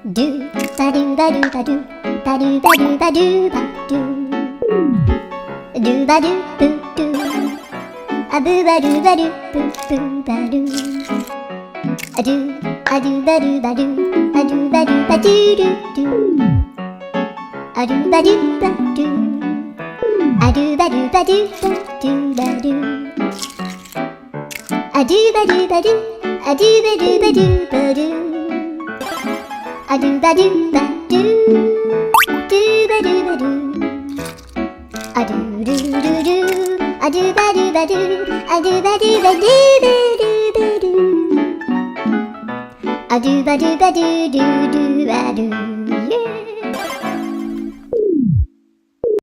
ドゥバドゥバドゥバドゥバドゥバドゥバドゥバドゥドゥバドゥブドゥアブバドゥバドゥブブバドゥアドゥアドゥバドゥバドゥアドゥバドゥバドゥドゥドゥアドゥバドゥバドゥアドゥバドゥバドゥバドゥバドゥアドゥバドゥバドゥアドゥバドゥバドゥバドゥアドゥバドゥバドゥドゥバドゥバドゥアドゥルルルアドゥバドゥバドゥアドゥバドゥバドゥバドゥバドゥアドゥバドゥバドゥドゥドゥバドゥ